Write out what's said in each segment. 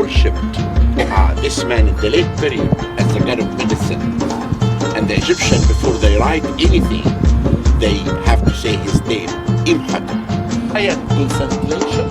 worshipped this man in the late period as the god of medicine. And the Egyptian, before they write anything, they have to say his name, Imhotep. Ayat concentration.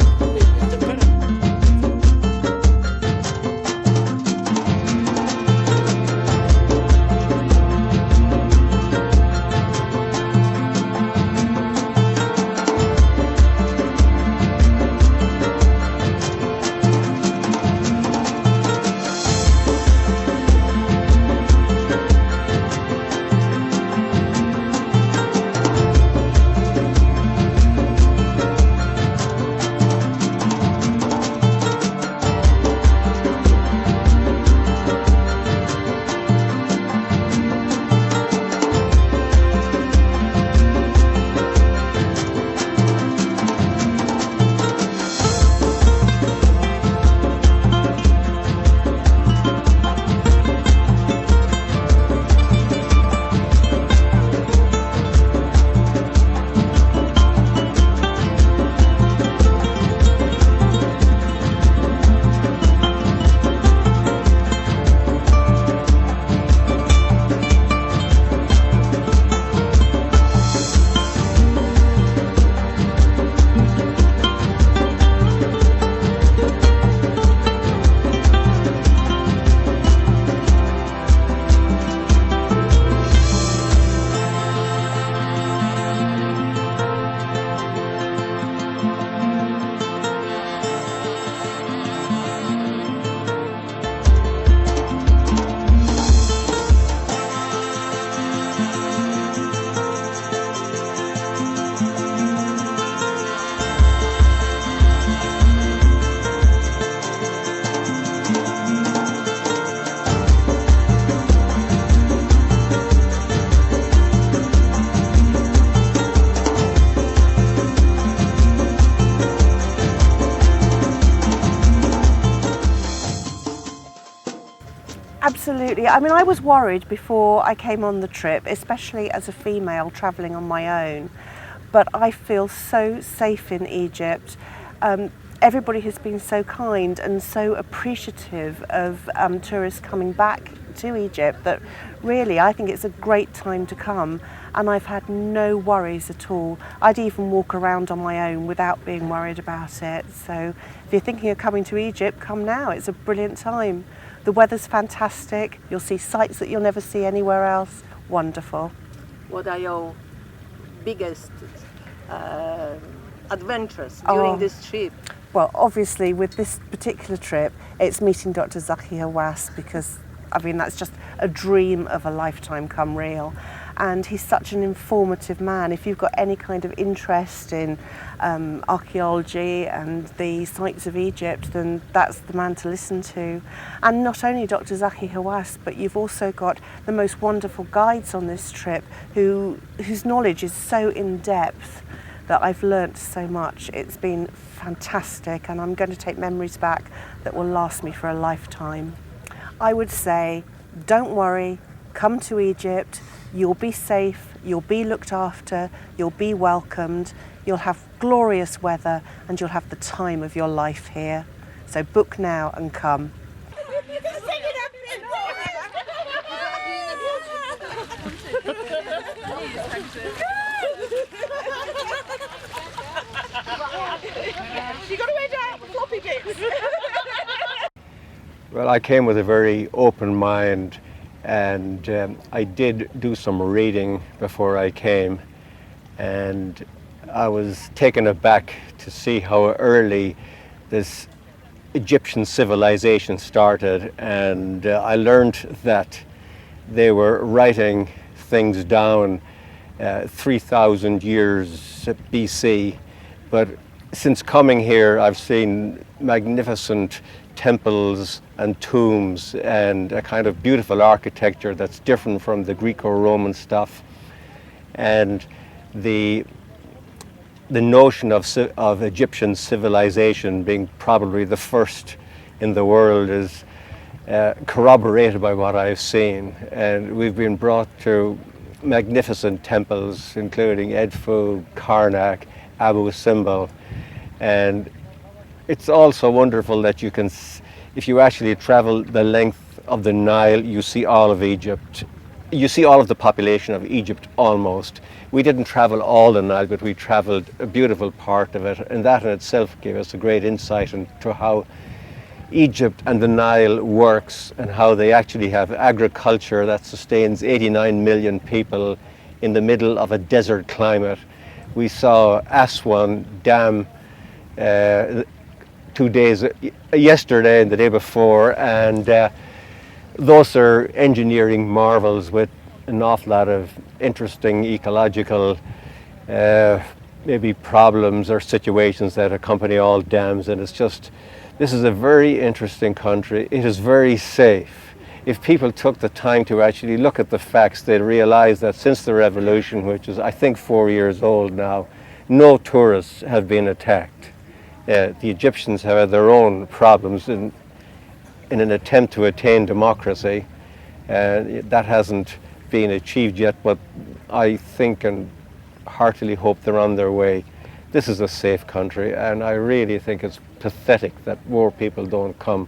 Absolutely. I mean, I was worried before I came on the trip, especially as a female travelling on my own, but I feel so safe in Egypt. Everybody has been so kind and so appreciative of tourists coming back to Egypt that really I think it's a great time to come, and I've had no worries at all. I'd even walk around on my own without being worried about it. So if you're thinking of coming to Egypt, come now. It's a brilliant time. The weather's fantastic. You'll see sights that you'll never see anywhere else. Wonderful. What are your biggest adventures during this trip? Well, obviously with this particular trip, it's meeting Dr. Zahi Hawass, because I mean that's just a dream of a lifetime come real. And he's such an informative man. If you've got any kind of interest in archaeology and the sites of Egypt, then that's the man to listen to. And not only Dr. Zahi Hawass, but you've also got the most wonderful guides on this trip whose knowledge is so in-depth that I've learnt so much. It's been fantastic, and I'm going to take memories back that will last me for a lifetime. I would say, don't worry, come to Egypt. You'll be safe, you'll be looked after, you'll be welcomed, you'll have glorious weather, and you'll have the time of your life here. So book now and come. Well, I came with a very open mind, and I did do some reading before I came, and I was taken aback to see how early this Egyptian civilization started, and I learned that they were writing things down 3,000 years BC, but since coming here I've seen magnificent temples and tombs and a kind of beautiful architecture that's different from the Greco-Roman stuff. And the notion of Egyptian civilization being probably the first in the world is corroborated by what I've seen. And we've been brought to magnificent temples, including Edfu, Karnak, Abu Simbel. And it's also wonderful that you can if you actually travel the length of the Nile, you see all of Egypt. You see all of the population of Egypt almost. We didn't travel all the Nile, but we traveled a beautiful part of it, and that in itself gave us a great insight into how Egypt and the Nile works and how they actually have agriculture that sustains 89 million people in the middle of a desert climate. We saw Aswan Dam 2 days, yesterday and the day before, and those are engineering marvels with an awful lot of interesting ecological maybe problems or situations that accompany all dams, and it's just, this is a very interesting country. It is very safe. If people took the time to actually look at the facts, they'd realize that since the revolution, which is I think 4 years old now, no tourists have been attacked. The Egyptians have had their own problems in an attempt to attain democracy. That hasn't been achieved yet, but I think and heartily hope they're on their way. This is a safe country, and I really think it's pathetic that more people don't come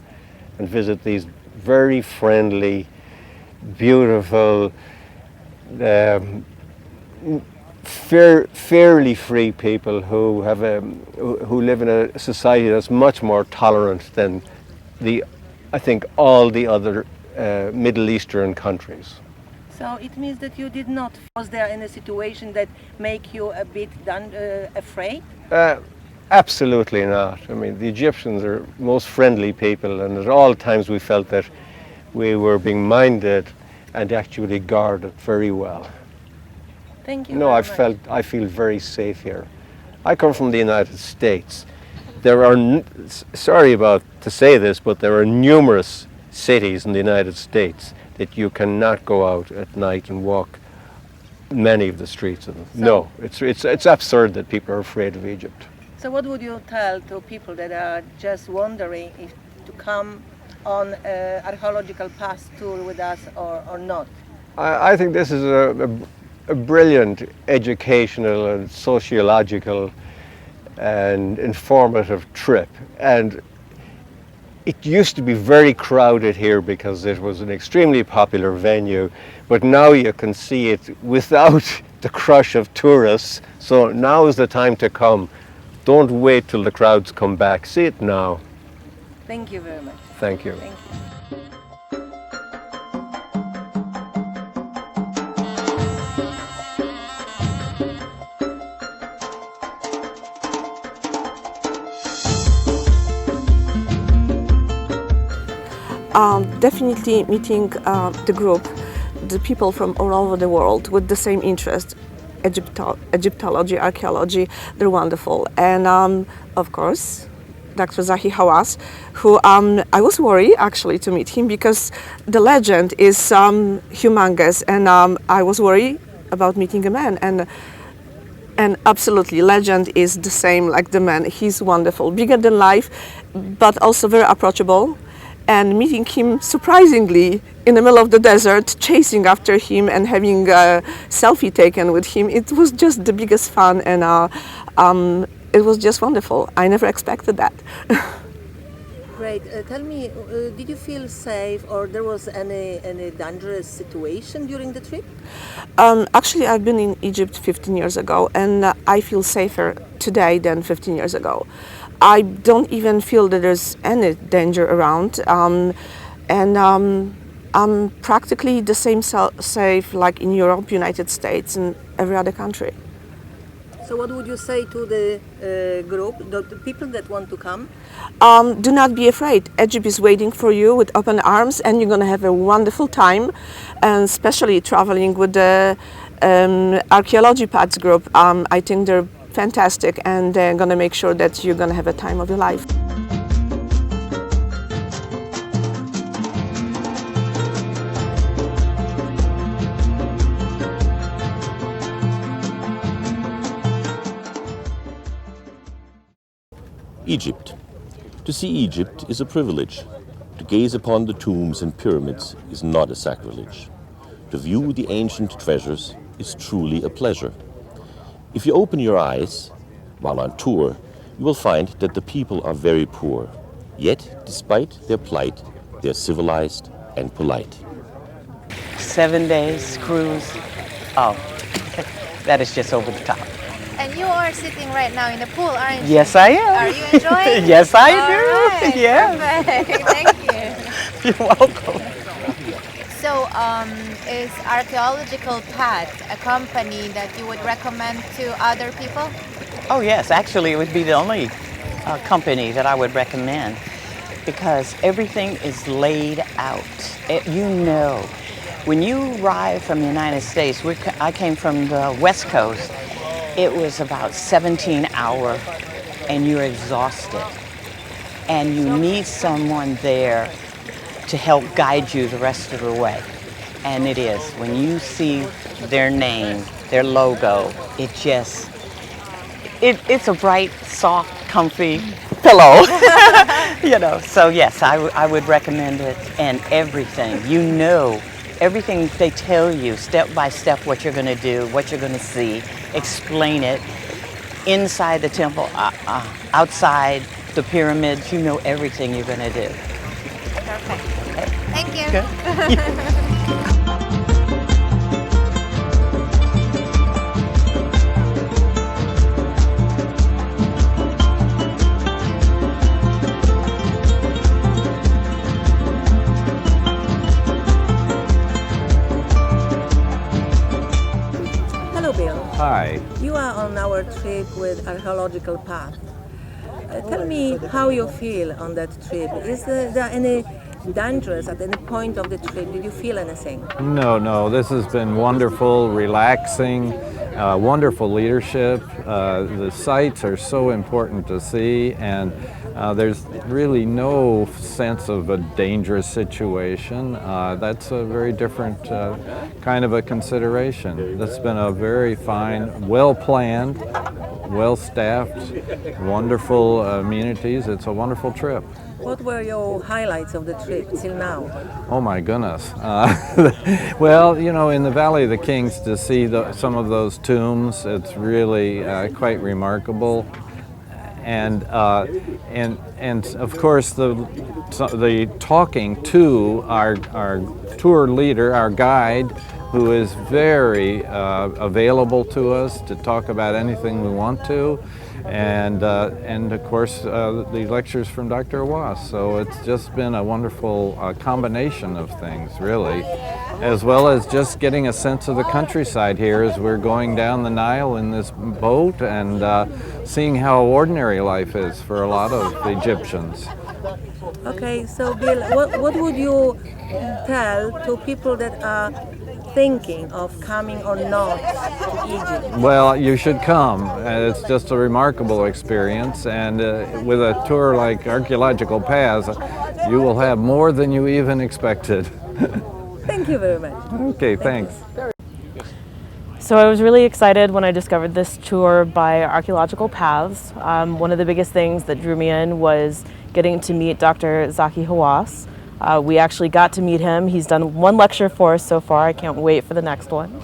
and visit these very friendly, beautiful, fairly free people who have who live in a society that's much more tolerant than I think all the other Middle Eastern countries. So it means that you did not. Was there any situation that make you a bit afraid? Absolutely not. I mean, the Egyptians are most friendly people, and at all times we felt that we were being minded and actually guarded very well. Thank you. No, I feel very safe here. I come from the United States. There are, sorry to say this, but there are numerous cities in the United States that you cannot go out at night and walk many of the streets of them. No, it's absurd that people are afraid of Egypt. So what would you tell to people that are just wondering if to come on archaeological pass tour with us or not? I think this is a brilliant educational and sociological and informative trip. And it used to be very crowded here because it was an extremely popular venue, but now you can see it without the crush of tourists. So now is the time to come. Don't wait till the crowds come back. See it now. Thank you very much. Thank you. Thank you. Definitely meeting the group, the people from all over the world with the same interest, Egyptology, archaeology, they're wonderful. And of course, Dr. Zahi Hawass, who I was worried actually to meet him because the legend is humongous, and I was worried about meeting a man. And absolutely, legend is the same like the man. He's wonderful, bigger than life, but also very approachable. And meeting him surprisingly in the middle of the desert, chasing after him and having a selfie taken with him, it was just the biggest fun, and it was just wonderful. I never expected that. Great. Tell me, did you feel safe, or there was any dangerous situation during the trip? Actually, I've been in Egypt 15 years ago, and I feel safer today than 15 years ago. I don't even feel that there's any danger around, and I'm practically the same safe like in Europe, United States, and every other country. So what would you say to the group, the people that want to come? Do not be afraid. Egypt is waiting for you with open arms, and you're going to have a wonderful time, and especially traveling with the Archaeology Pads group. I think they're fantastic, and they're going to make sure that you're going to have a time of your life. Egypt. To see Egypt is a privilege. To gaze upon the tombs and pyramids is not a sacrilege. To view the ancient treasures is truly a pleasure. If you open your eyes while on tour, you will find that the people are very poor. Yet, despite their plight, they're civilized and polite. 7 days cruise. Oh, that is just over the top. And you are sitting right now in the pool, aren't you? Yes, I am. Are you enjoying? Yes, I All do. right, Yeah. perfect. Thank you. You're welcome. So, is Archaeological Path a company that you would recommend to other people? Oh, yes. Actually, it would be the only company that I would recommend because everything is laid out. You know, when you arrive from the United States, I came from the West Coast. It was about 17 hours and you're exhausted. And you need someone there to help guide you the rest of the way. And it is. When you see their name, their logo, it's a bright, soft, comfy pillow. You know, so yes, I would recommend it. And everything, you know, everything they tell you step by step what you're going to do, what you're going to see, explain it. Inside the temple, outside the pyramids, you know everything you're going to do. Perfect. Okay. Thank you. Good. Hello, Bill. Hi. You are on our trip with Archaeological Path. Tell me how you feel on that trip. Is there any dangerous at any point of the trip? Did you feel anything? No, this has been wonderful, relaxing, wonderful leadership. The sites are so important to see, and there's really no sense of a dangerous situation. That's a very different kind of a consideration. That's been a very fine, well-planned, well-staffed, wonderful amenities. It's a wonderful trip. What were your highlights of the trip till now? Oh my goodness. Well, you know, in the Valley of the Kings to see some of those tombs, it's really quite remarkable. And of course the talking to our tour leader, our guide, who is very available to us to talk about anything we want to. And of course the lectures from Dr. Hawass. So it's just been a wonderful combination of things, really, as well as just getting a sense of the countryside here as we're going down the Nile in this boat and seeing how ordinary life is for a lot of Egyptians. Okay, so Bill, what would you tell to people that are thinking of coming or not to Egypt? Well, you should come. It's just a remarkable experience, and with a tour like Archaeological Paths, you will have more than you even expected. Thank you very much. Okay, thanks. So I was really excited when I discovered this tour by Archaeological Paths. One of the biggest things that drew me in was getting to meet Dr. Zahi Hawass. We actually got to meet him. He's done one lecture for us so far. I can't wait for the next one.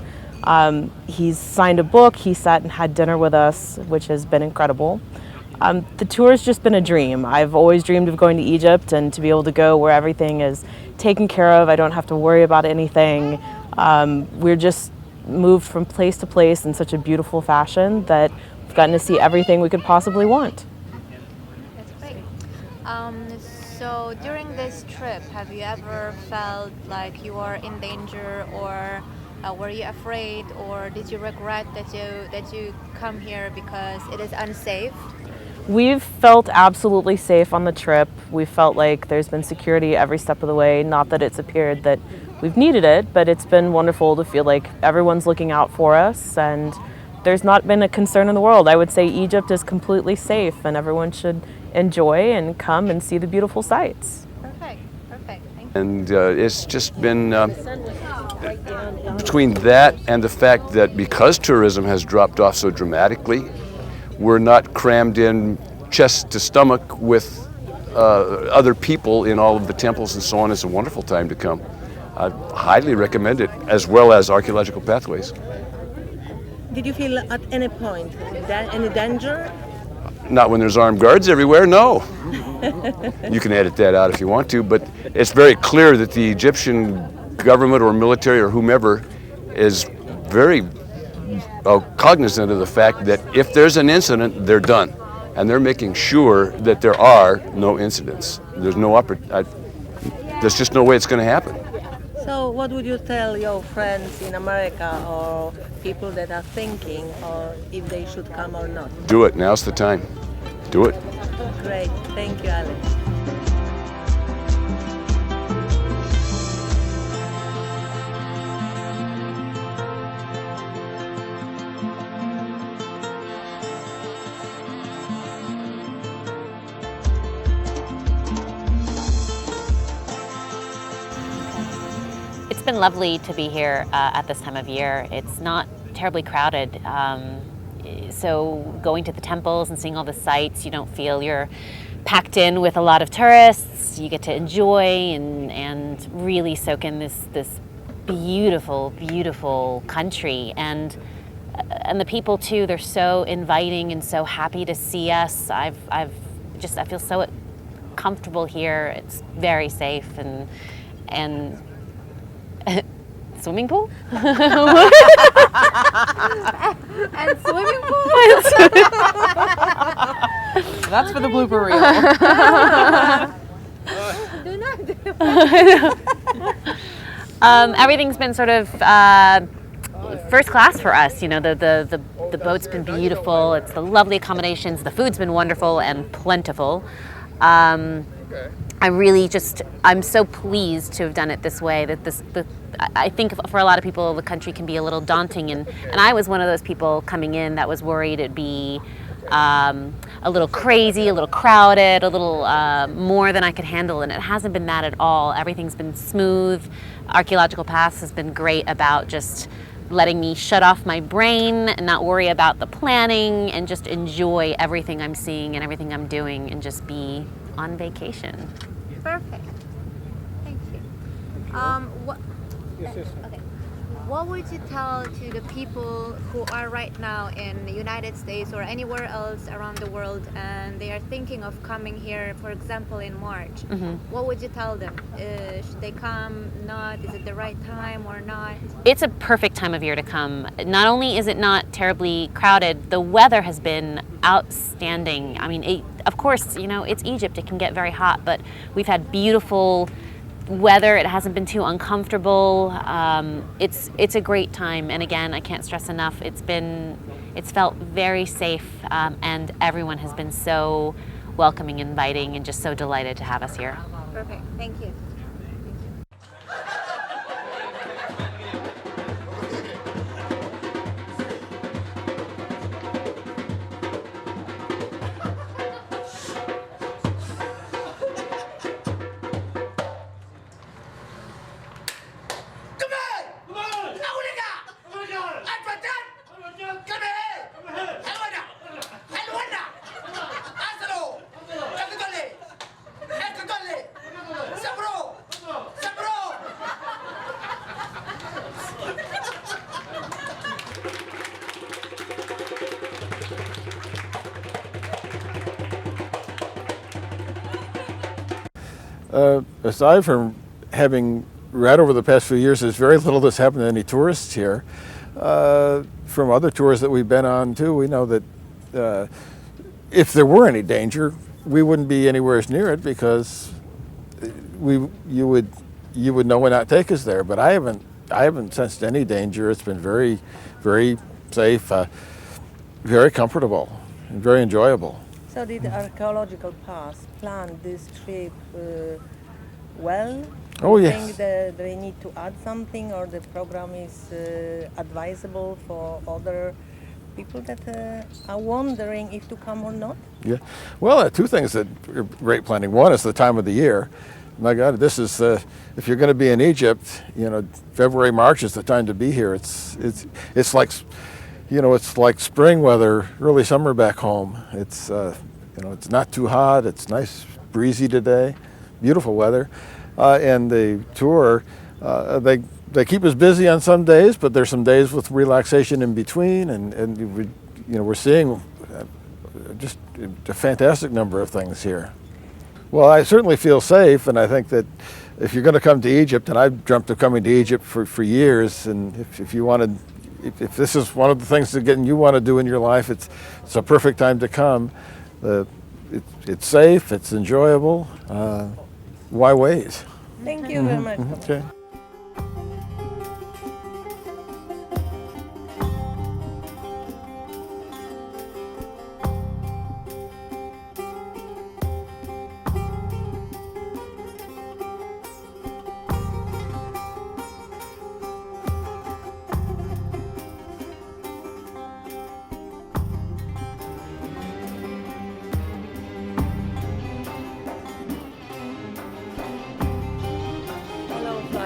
He's signed a book. He sat and had dinner with us, which has been incredible. The tour has just been a dream. I've always dreamed of going to Egypt and to be able to go where everything is taken care of. I don't have to worry about anything. We're just moved from place to place in such a beautiful fashion that we've gotten to see everything we could possibly want. That's great. So during this trip, have you ever felt like you are in danger, or were you afraid, or did you regret that you come here because it is unsafe? We've felt absolutely safe on the trip. We felt like there's been security every step of the way. Not that it's appeared that we've needed it, but it's been wonderful to feel like everyone's looking out for us, and there's not been a concern in the world. I would say Egypt is completely safe, and everyone should enjoy and come and see the beautiful sights. Perfect. Thank you. And it's just been between that and the fact that because tourism has dropped off so dramatically, we're not crammed in chest to stomach with other people in all of the temples and so on. It's a wonderful time to come. I highly recommend it, as well as Archaeological Pathways. Did you feel at any point any danger? Not when there's armed guards everywhere, no. You can edit that out if you want to, but it's very clear that the Egyptian government or military or whomever is very cognizant of the fact that if there's an incident, they're done. And they're making sure that there are no incidents. There's there's just no way it's going to happen. So what would you tell your friends in America or people that are thinking or if they should come or not? Do it. Now's the time. Do it. Great. Thank you, Alex. It's been lovely to be here at this time of year. It's not terribly crowded. So going to the temples and seeing all the sights, you don't feel you're packed in with a lot of tourists. You get to enjoy and really soak in this beautiful, beautiful country. And the people too, they're so inviting and so happy to see us. I feel so comfortable here. It's very safe and swimming pool? And swimming pool? That's for the blooper reel. Do not do Everything's been sort of first class for us. You know, the boat's been beautiful. It's the lovely accommodations. The food's been wonderful and plentiful. I'm so pleased to have done it this way. I think for a lot of people, the country can be a little daunting, and I was one of those people coming in that was worried it'd be a little crazy, a little crowded, a little more than I could handle, and it hasn't been that at all. Everything's been smooth. Archaeological Paths has been great about just letting me shut off my brain and not worry about the planning and just enjoy everything I'm seeing and everything I'm doing and just be on vacation. Perfect. Thank you. What would you tell to the people who are right now in the United States or anywhere else around the world and they are thinking of coming here, for example, in March? Mm-hmm. What would you tell them? Should they come? Not? Is it the right time or not? It's a perfect time of year to come. Not only is it not terribly crowded, the weather has been outstanding. I mean, of course, you know, it's Egypt. It can get very hot, but we've had beautiful weather. It hasn't been too uncomfortable. It's a great time, and again, I can't stress enough, it's felt very safe, and everyone has been so welcoming, inviting, and just so delighted to have us here. Perfect. Thank you. Aside from having read over the past few years, there's very little that's happened to any tourists here. From other tours that we've been on too, we know that if there were any danger, we wouldn't be anywhere near it because you would know when not take us there. But I haven't sensed any danger. It's been very, very safe, very comfortable, and very enjoyable. So did the Archaeological Paths plan this trip well? Oh, Do you yes. think that they need to add something, or the program is advisable for other people that are wondering if to come or not? Yeah. Well, two things that are great planning. One is the time of the year. My God, this is if you're going to be in Egypt, you know, February, March is the time to be here. It's like, you know, it's like spring weather, early summer back home. It's you know, it's not too hot. It's nice, breezy today, beautiful weather, and the tour they keep us busy on some days, but there's some days with relaxation in between, and we, you know, we're seeing just a fantastic number of things here. Well, I certainly feel safe, and I think that if you're going to come to Egypt, and I've dreamt of coming to Egypt for years, and if you wanted, if this is one of the things that you want to do in your life, it's a perfect time to come. It's safe, it's enjoyable. Why wait? Thank you very much. Okay.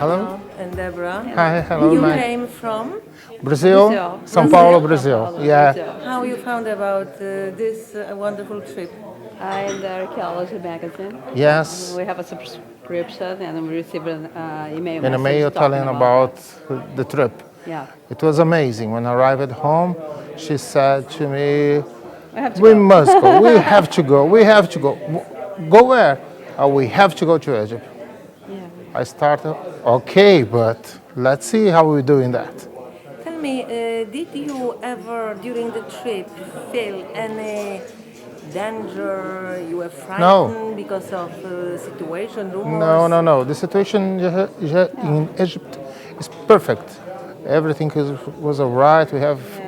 Hello. And Deborah. Hi, hello. You came from Brazil, São Paulo, Brazil. Yeah. How you found about this wonderful trip? In the Archaeology magazine. Yes. We have a subscription and we received an email. In a mail telling about the trip. Yeah. It was amazing. When I arrived at home, she said to me, we must go. We have to go. We have to go. Go where? We have to go to Egypt. Yeah. I started, okay, but let's see how we're doing that. Tell me, did you ever, during the trip, feel any danger? You were frightened because of situation, rumors? No. The situation in Egypt is perfect. Everything was all right.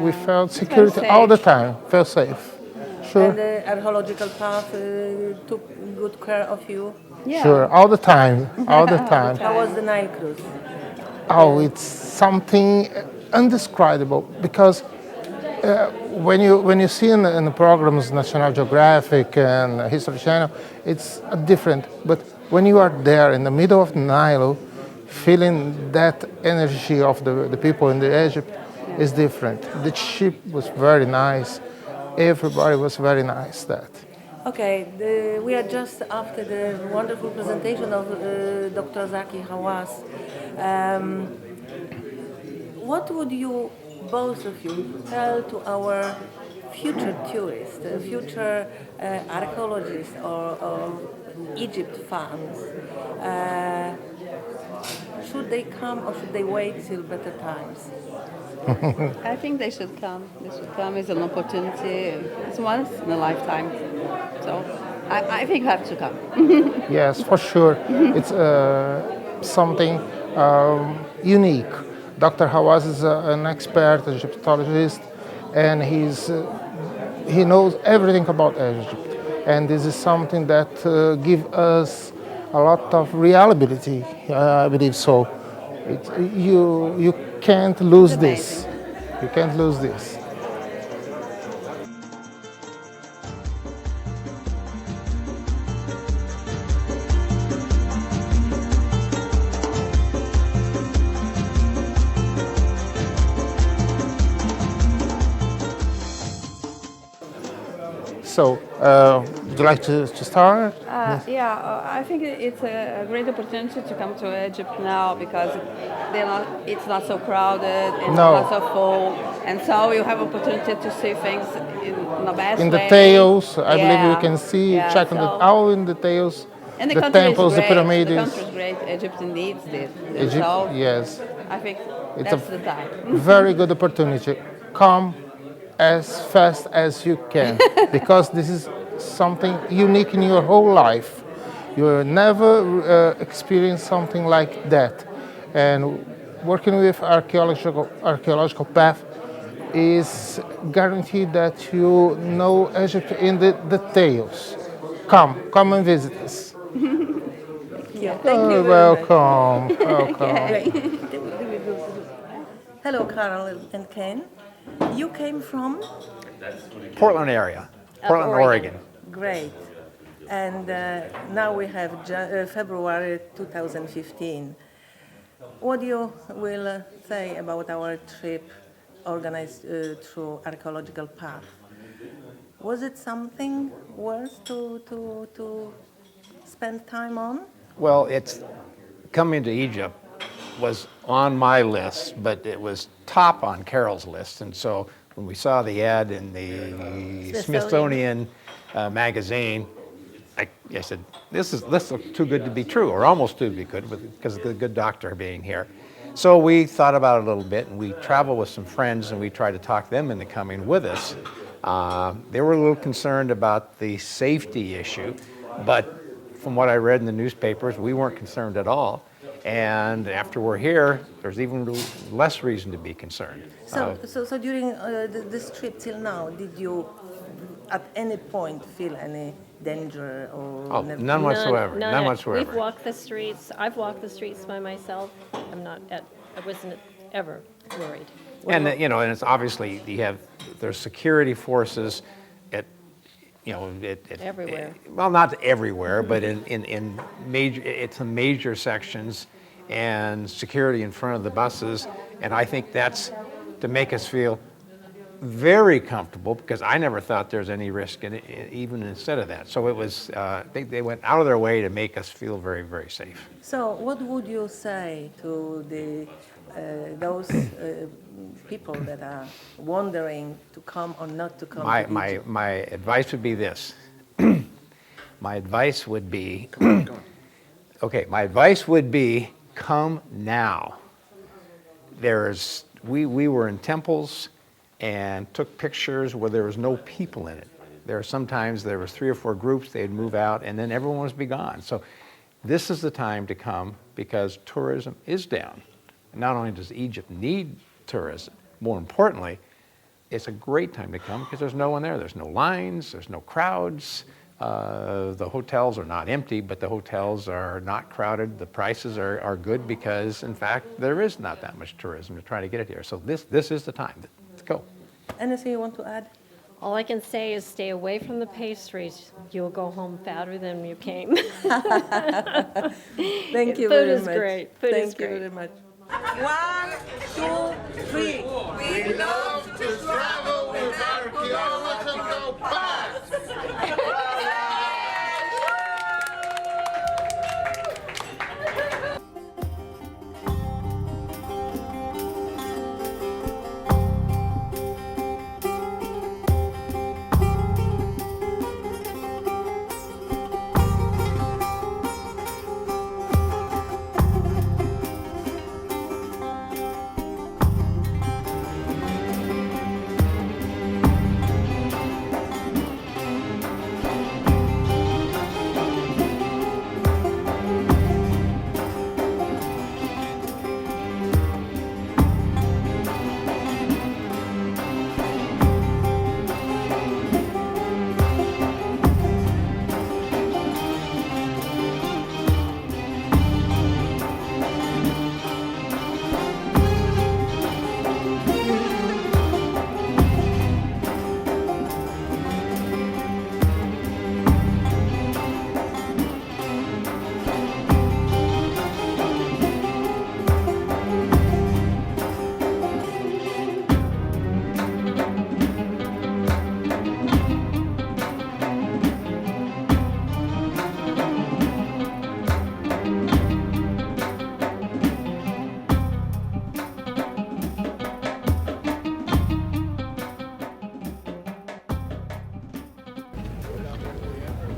We felt security all the time. Felt safe. Sure. And the archaeological path took good care of you? Yeah. Sure, all the time. All the time. How was the Nile cruise? Oh, it's something indescribable because when you see in the programs National Geographic and History Channel, it's different. But when you are there in the middle of the Nile, feeling that energy of the people in Egypt is different. The ship was very nice. Everybody was very nice. Okay, we are just after the wonderful presentation of Dr. Zahi Hawass. What would you, both of you, tell to our future tourists, future archaeologists or Egypt fans? Should they come or should they wait till better times? I think they should come. They should come. It's an opportunity. It's once in a lifetime. So I think you have to come. Yes, for sure. It's something unique. Dr. Hawass is an expert Egyptologist, and he knows everything about Egypt. And this is something that gives us a lot of reliability, I believe so. You can't lose this. You can't lose this. So, would you like to start? I think it's a great opportunity to come to Egypt now because it's not so crowded, it's not so full, and so you have opportunity to see things in the best way. In details, I believe you can see, check all in details, and the temples, the pyramids. The country is great. Egypt needs this. Egypt, so yes. I think It's the time. Very good opportunity. Come as fast as you can because this is something unique in your whole life. You will never experience something like that. And working with archaeological path is guaranteed that you know Egypt in the details. Come and visit us. Yeah, thank you. Welcome. Okay. Hello, Carol and Ken. You came from? Portland area, Portland, Oregon. Great. And now we have February 2015. What do you will say about our trip organized through Archaeological Path? Was it something worth to spend time on? Well, it's coming to Egypt was on my list, but it was top on Carol's list, and so when we saw the ad in the Smithsonian magazine, I said, this looks too good to be true, or almost too good, because of the good doctor being here. So we thought about it a little bit, and we traveled with some friends, and we tried to talk them into coming with us. They were a little concerned about the safety issue, but from what I read in the newspapers, we weren't concerned at all. And after we're here, there's even less reason to be concerned. So during this trip till now, did you at any point feel any danger or none whatsoever. None whatsoever. We've walked the streets. I've walked the streets by myself. I wasn't ever worried. And and it's obviously there's security forces at everywhere. Well, not everywhere, but in major sections, and security in front of the buses, and I think that's to make us feel very comfortable, because I never thought there's any risk in it, even instead of that. So it was, they went out of their way to make us feel very, very safe. So what would you say to those people that are wondering to come or not to come to Egypt? My advice would be this. My advice would be, my advice would be, come now. We were in temples and took pictures where there was no people in it. Sometimes there was 3 or 4 groups, they'd move out, and then everyone was be gone. So this is the time to come, because tourism is down. Not only does Egypt need tourism, more importantly, it's a great time to come because there's no one there. There's no lines, there's no crowds. The hotels are not empty, but the hotels are not crowded. The prices are good because, in fact, there is not that much tourism to try to get it here. So this is the time. Let's go. Anything you want to add? All I can say is stay away from the pastries. You'll go home fatter than you came. Thank you very much. Food is great. Thank you very much. 1, 2, 3. We love to travel with Archaeological Paths.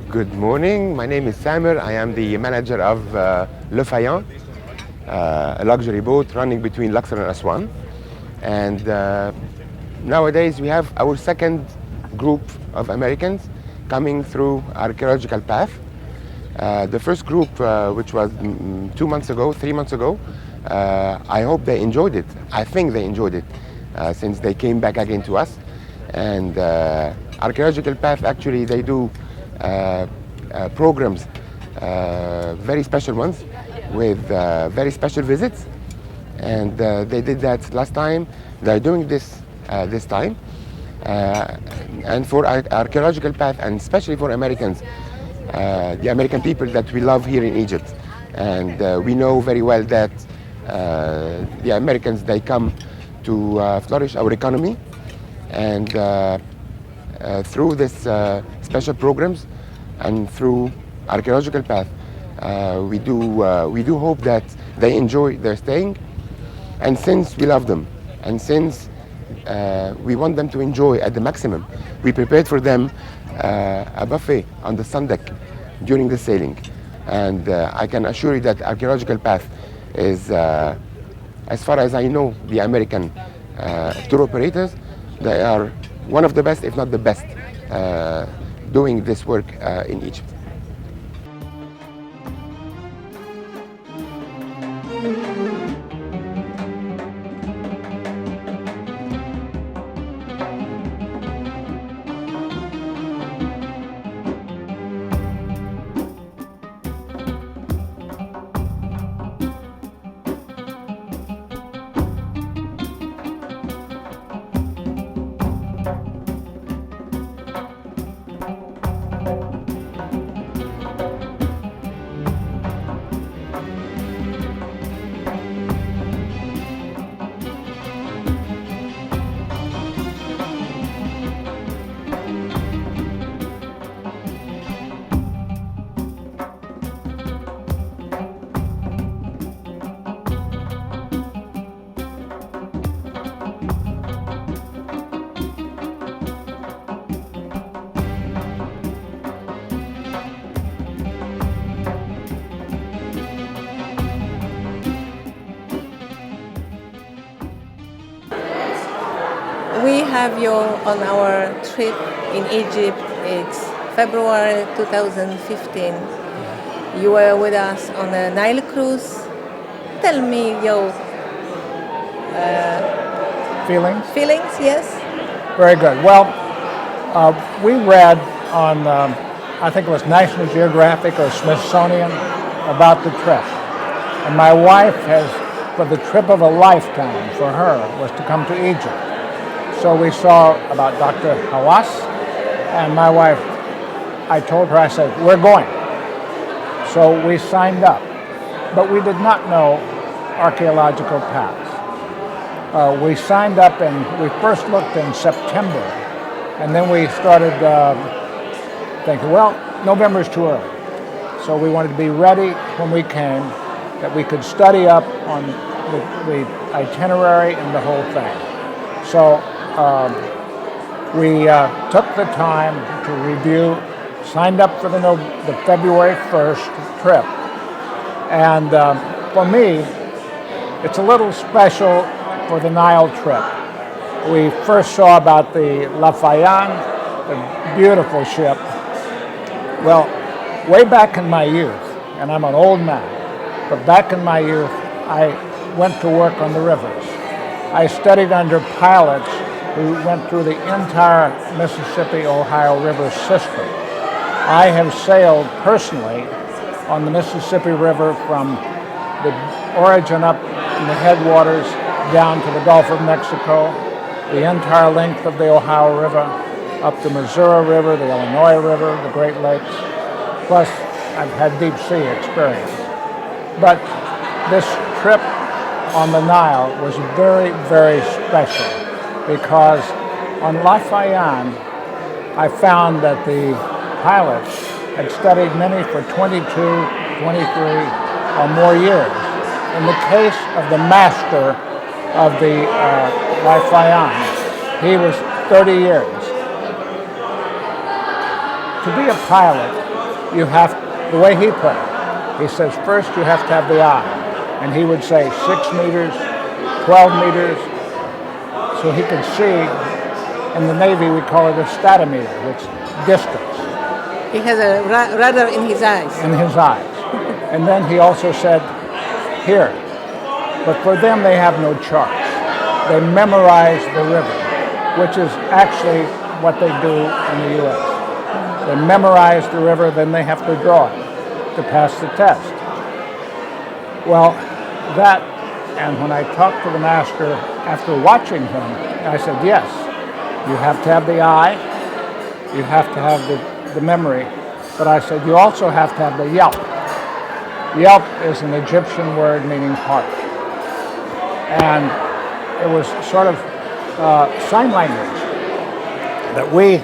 Good morning. My name is Samer. I am the manager of Le Fayant, a luxury boat running between Luxor and Aswan. And nowadays we have our second group of Americans coming through Archaeological Path. The first group, which was 2 months ago, 3 months ago, I hope they enjoyed it. I think they enjoyed it since they came back again to us. And Archaeological Path, actually, they do programs, very special ones, with very special visits. And they did that last time. They're doing this this time. And for Archaeological Path, and especially for Americans, the American people that we love here in Egypt. And we know very well that the Americans, they come to flourish our economy. And through this special programs and through Archaeological Path, we do hope that they enjoy their staying. And since we love them, and since we want them to enjoy at the maximum. We prepared for them a buffet on the sun deck during the sailing. And I can assure you that Archaeological Path is, as far as I know, the American tour operators, they are one of the best, if not the best, doing this work in Egypt. We have you on our trip in Egypt. It's February 2015. You were with us on a Nile cruise. Tell me your feelings. Feelings, yes. Very good. Well, we read on, I think it was National Geographic or Smithsonian, about the trip. And my wife has, for the trip of a lifetime for her, was to come to Egypt. So we saw about Dr. Hawass, and my wife, I told her, I said, we're going. So we signed up, but we did not know archaeological paths. We signed up and we first looked in September, and then we started thinking, well, November is too early. So we wanted to be ready when we came, that we could study up on the itinerary and the whole thing. So we took the time to review, signed up for the February 1st trip. And for me, it's a little special for the Nile trip. We first saw about the Lafayette, the beautiful ship. Well, way back in my youth, and I'm an old man, but back in my youth, I went to work on the rivers. I studied under pilots who went through the entire Mississippi-Ohio River system. I have sailed personally on the Mississippi River from the origin up in the headwaters down to the Gulf of Mexico, the entire length of the Ohio River, up the Missouri River, the Illinois River, the Great Lakes. Plus, I've had deep sea experience. But this trip on the Nile was very, very special because on Lafayette, I found that the pilots had studied many for 22, 23, or more years. In the case of the master of the Lafayette, he was 30 years. To be a pilot, you have, the way he put it, he says, first you have to have the eye. And he would say 6 meters, 12 meters, so he could see. In the Navy, we call it a statometer, which distance. He has a radar in his eyes. In his eyes. And then he also said, here. But for them, they have no charts. They memorize the river, which is actually what they do in the U.S. They memorize the river, then they have to draw it to pass the test. Well, that, and when I talked to the master after watching him, I said, yes, you have to have the eye, you have to have the memory, but I said, you also have to have the yelp. Yelp is an Egyptian word meaning heart. And it was sort of sign language that we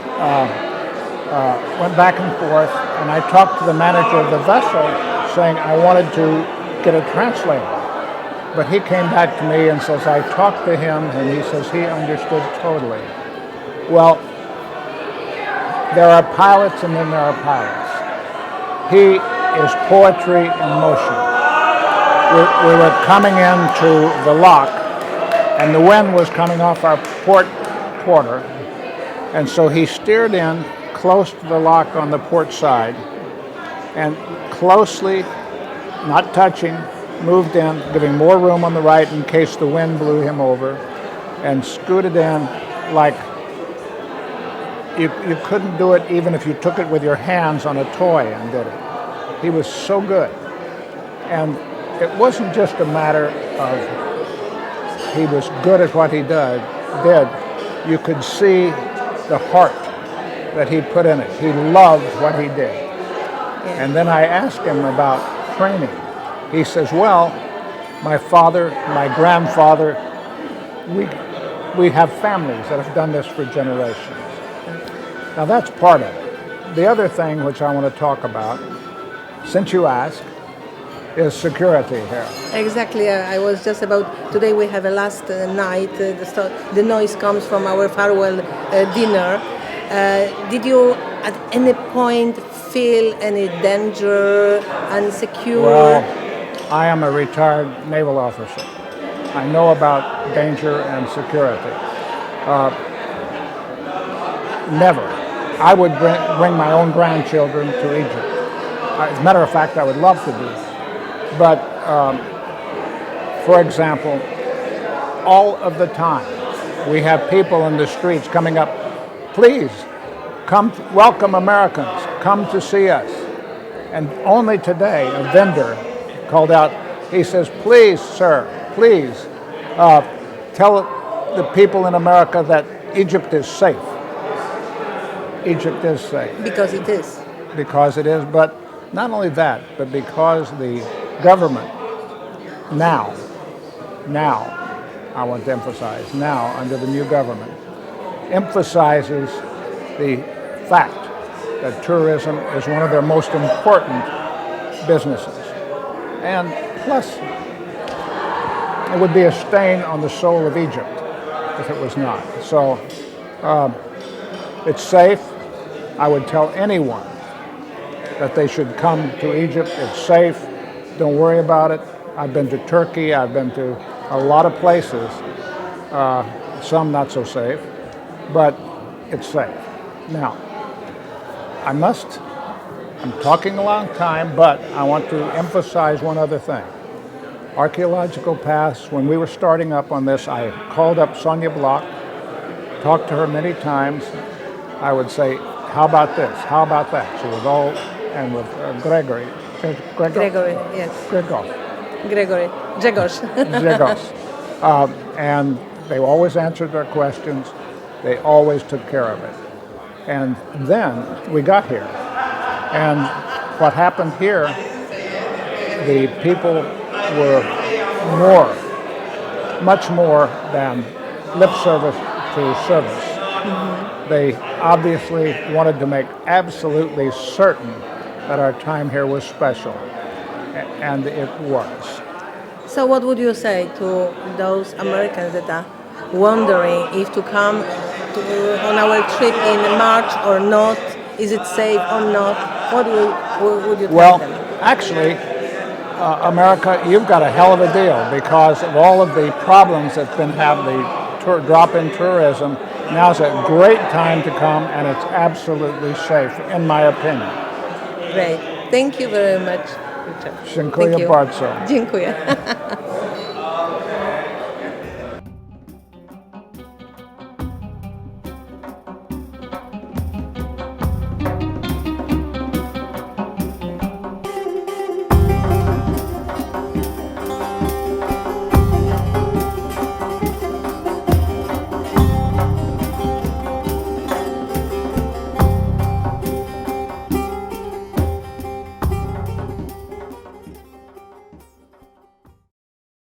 went back and forth, and I talked to the manager of the vessel saying I wanted to get a translator. But he came back to me and says, I talked to him, and he says he understood totally. Well, there are pilots and then there are pilots. He is poetry in motion. We were coming into the lock, and the wind was coming off our port quarter, and so he steered in close to the lock on the port side, and closely, not touching, moved in, giving more room on the right in case the wind blew him over, and scooted in like you couldn't do it even if you took it with your hands on a toy and did it. He was so good. And it wasn't just a matter of he was good at what he did. You could see the heart that he put in it. He loved what he did. And then I asked him about training. He says, well, my father, my grandfather, we have families that have done this for generations. Now that's part of it. The other thing which I want to talk about, since you asked, is security here. Exactly. I was just about, today we have a last night, the noise comes from our farewell dinner. Did you at any point feel any danger, insecure? Well, I am a retired naval officer. I know about danger and security. Never. I would bring my own grandchildren to Egypt. As a matter of fact, I would love to do that. But, for example, all of the time, we have people in the streets coming up, please, come, welcome Americans, come to see us. And only today, a vendor called out, he says, please, sir, please, tell the people in America that Egypt is safe. Egypt is safe. Because it is. Because it is, but not only that, but because the government now, I want to emphasize, now under the new government, emphasizes the fact that tourism is one of their most important businesses. And plus, it would be a stain on the soul of Egypt if it was not. So it's safe. I would tell anyone that they should come to Egypt. It's safe. Don't worry about it. I've been to Turkey. I've been to a lot of places, some not so safe, but it's safe. Now, I'm talking a long time, but I want to emphasize one other thing. Archaeological paths, when we were starting up on this, I called up Sonia Block, talked to her many times. I would say, how about this? How about that? She was all, and with Gregory, yes. Grzegorz. And they always answered their questions. They always took care of it. And then we got here. And what happened here, the people were much more than lip service to service. Mm-hmm. They obviously wanted to make absolutely certain that our time here was special, and it was. So what would you say to those Americans that are wondering if to come on our trip in March or not? Is it safe or not? What would you tell them? Well, actually, America, you've got a hell of a deal because of all of the problems that's been having, the drop in tourism. Now's a great time to come, and it's absolutely safe, in my opinion. Great. Thank you very much, Richard. Dziękuję bardzo. Dziękuję.